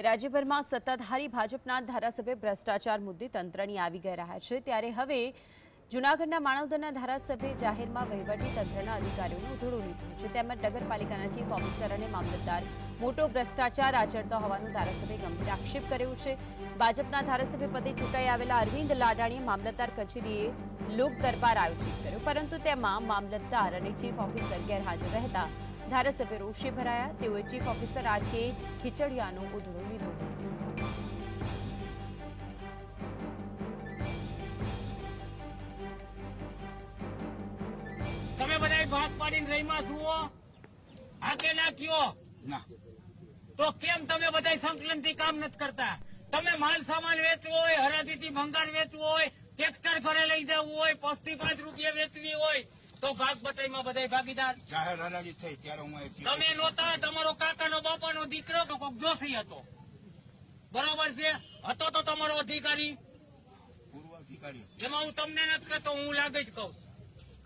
રાજ્યભરમાં સત્તાધારી ભાજપના ધારાસભ્ય ભ્રષ્ટાચાર મુદ્દે તંત્રની આવી ગયા છે, ત્યારે હવે જૂનાગઢના માણાવદરના ધારાસભ્ય જાહેરમાં વહીવટી તંત્રના અધિકારીઓનું ઉધડું લીધું છે, તેમજ નગરપાલિકાના ચીફ ઓફિસર અને મામલતદાર મોટો ભ્રષ્ટાચાર આચરતા હોવાનું ધારાસભ્યે ગંભીર આક્ષેપ કર્યો છે। ભાજપના ધારાસભ્ય પદે ચૂંટાઈ આવેલા અરવિંદ લાડાણીએ મામલતદાર કચેરીએ લોક દરબાર આયોજિત કર્યો, પરંતુ તેમાં મામલતદાર અને ચીફ ઓફિસર ગેરહાજર રહેતા ધારાસભ્ય રોષે ભરાયા। તેઓએ ચીફ ઓફિસર આર.કે. ખીચડિયાનો ઉધડો લીધો। તમે બધા ભાગ પાડીને રહીમાં જુઓ આગે નાખ્યો ના તો કેમ તમે બધા સંકલનથી કામ નથી કરતા? તમે માલ સામાન વેચવો હોય, હરાજીથી ભંગાર વેચવું હોય, ટ્રેક્ટર ઘરે લઈ જવું હોય, 5 રૂપિયા વેચવી હોય તો ભાગ બટાઈમાં બધા ભાગીદાર। જાહેર હરાજી થઈ ત્યારે હું તમે નહોતા, તમારો કાકાનો બાપાનો દીકરો કોક જોશી હતો, બરોબર છે, હતો તો તમારો અધિકારી પૂર્વ અધિકારી, એમાં હું તમને નથી કહેતો, હું લાગે જ કહું।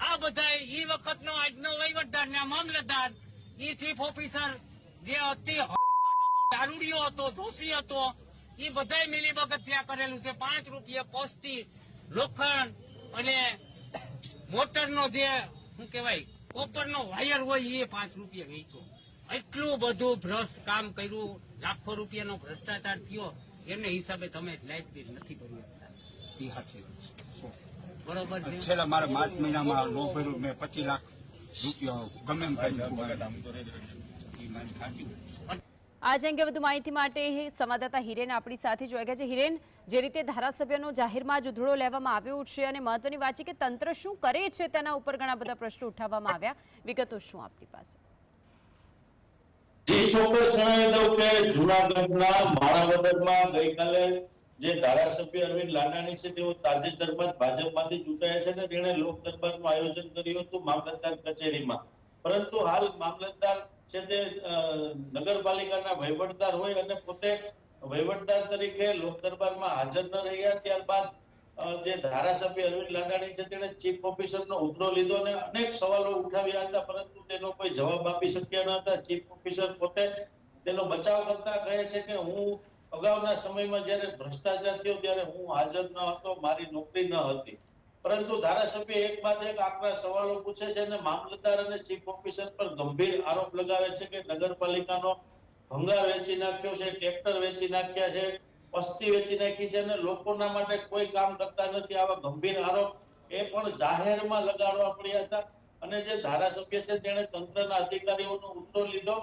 આ બધા ઈ વખતનો આજનો વહીવટદાર ને મામલતદાર, ઈ ચીફ ઓફિસર જે અતિ દારૂડિયો હતો, દોષી હતો, એ બધા મિલીભગત ત્યાં કરેલું છે। 5 રૂપિયા પોસ્ટથી લોખંડ અને મોટરનો જે શું કહેવાય કોપરનો વાયર હોય એ 5 રૂપિયા વેચ્યો। એટલું બધું ભ્રષ્ટ કામ કર્યું, લાખો રૂપિયાનો ભ્રષ્ટાચાર થયો, એને હિસાબે તમે લાઇટ બિલ નથી ભર્યું, બરોબર છે? છેલ્લા મારે માર્ચ મહિનામાં લો ભર્યું મેં 25 લાખ રૂપિયા ગમે એમ કરી આજ અંગે વધુ માહિતી માટે સંવાદદાતા હિરેન આપણી સાથે જોઈ ગયા છે। હિરેન, જે રીતે ધારાસભ્યનો જાહેરમાં જ ઉધડો લેવામાં આવ્યો છે અને મહત્વની વાત છે કે તંત્ર શું કરે છે તેના ઉપર ઘણા બધા પ્રશ્નો ઉઠાવવામાં આવ્યા, વિગતો શું આપની પાસે? જે ચોક્કસ જણાવી દઉં કે જૂનાગઢના માણાવદરમાં ગઈકાલે જે ધારાસભ્ય અરવિંદ લાડાણી છે તેઓ તાજેતરમાં જ ભાજપમાંથી ચૂંટાયા છે અને તેણે લોક દરબારનું આયોજન કર્યું હતું મામલતદાર કચેરીમાં, પરંતુ હાલ મામલતદાર છે તે નગરપાલિકાના વહીવટદાર હોય અને પોતે વહીવટદાર તરીકે લોક દરબારમાં હાજર ન રહ્યા। ત્યારબાદ જે ધારાસભ્ય અરવિંદ લાડાણી છે તેણે ચીફ ઓફિસરનો ઉધડો લીધો અને અનેક સવાલો ઉઠાવ્યા હતા, પરંતુ તેનો કોઈ જવાબ આપી શક્યા ન હતા। ચીફ ઓફિસર પોતે તેનો બચાવ કરતા કહે છે કે હું અગાઉના સમયમાં જ્યારે ભ્રષ્ટાચાર થયો ત્યારે હું હાજર ન હતો, મારી નોકરી ન હતી, પરંતુ ધારાસભ્ય એક બાદ એક આકરા સવાલો પૂછે છે અને મામલતદાર અને ચીફ ઓફિસર પર ગંભીર આરોપ લગાવે છે કે નગરપાલિકાનો ભંગાર વેચી નાખ્યો છે, ટ્રેક્ટર વેચી નાખ્યા છે, વસ્તી વેચી નાખી છે અને લોકોના માટે કોઈ કામ કરતા નથી। આવા ગંભીર આરોપ એ પણ જાહેરમાં લગાડવા પડ્યા હતા અને જે ધારાસભ્ય છે તેણે તંત્રના અધિકારીઓનો ઉધડો લીધો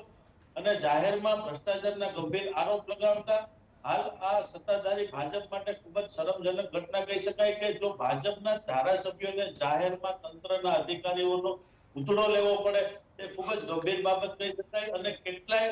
અને જાહેરમાં ભ્રષ્ટાચારના ગંભીર આરોપ લગાવતા હાલ આ સત્તાધારી ભાજપ માટે ખૂબ જ શરમજનક ઘટના કહી શકાય કે જો ભાજપના ધારાસભ્યોને જાહેરમાં તંત્રના અધિકારીઓનો ઉધડો લેવો પડે તે ખૂબ જ ગંભીર બાબત કહી શકાય અને કેટલાય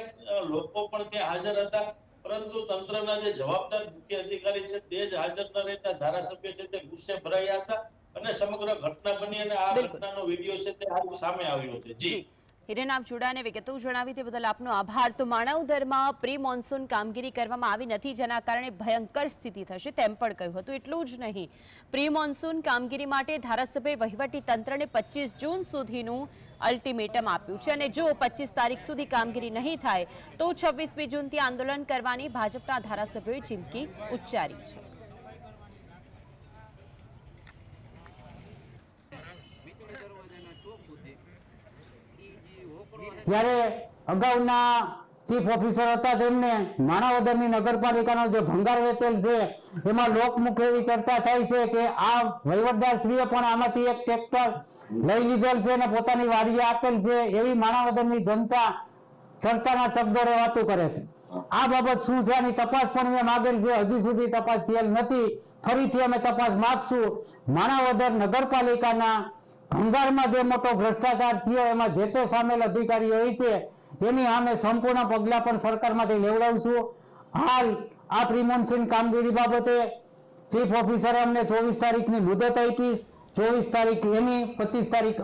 લોકો પણ ત્યાં હાજર હતા, પરંતુ તંત્રના જે જવાબદાર મુખ્ય અધિકારી છે તે જ હાજર ન રહેતા ધારાસભ્ય છે તે ગુસ્સે ભરાયા હતા અને સમગ્ર ઘટના બની અને આ ઘટનાનો વિડીયો છે તે હાલ સામે આવ્યો છે। જી હિરેન, આપ જોડાને વિગતો જણાવી તે બદલ આપનો આભાર। તો માણાવદરમાં પ્રી મોન્સૂન કામગીરી કરવામાં આવી નથી, જેના કારણે ભયંકર સ્થિતિ થશે તેમ પણ કહ્યું હતું। એટલું જ નહીં, પ્રી મોન્સૂન કામગીરી માટે ધારાસભ્ય વહીવટી તંત્રને 25 જૂન સુધીનું અલ્ટિમેટમ આપ્યું છે અને જો 25 તારીખ સુધી કામગીરી નહીં થાય તો 26મી જૂનથી આંદોલન કરવાની ભાજપના ધારાસભ્યોએ ચીમકી ઉચ્ચારી છે। જ્યારે અગાઉના ચીફ ઓફિસર હતા તેમને માણાવદરની નગરપાલિકાનો જે ભંગાર વેચેલ છે એમાં લોકમુખે એવી ચર્ચા થઈ છે કે આ વહીવટદાર શ્રીએ પણ આમાંથી એક ટ્રેક્ટર લઈ લીધેલ છે અને પોતાની વાડીએ આપેલ છે, એવી માણાવદરની જનતા ચર્ચાના ચકડોળે વાતો કરે છે। આ બાબત શું છે આની તપાસ પણ અમે માંગેલ છે, હજી સુધી તપાસ થયેલ નથી, ફરીથી અમે તપાસ માંગશું। માણાવદર નગરપાલિકાના ભંગારમાં જે મોટો ભ્રષ્ટાચાર થયો એમાં જે તે સામેલ અધિકારીઓ હોય છે એની સામે સંપૂર્ણ પગલા પણ સરકારમાંથી લેવડાવશું। હાલ આ પ્રી મોન્સૂન કામગીરી બાબતે ચીફ ઓફિસરે અમને 24 તારીખની મુદત આપી, 24 તારીખ એની, 25 તારીખ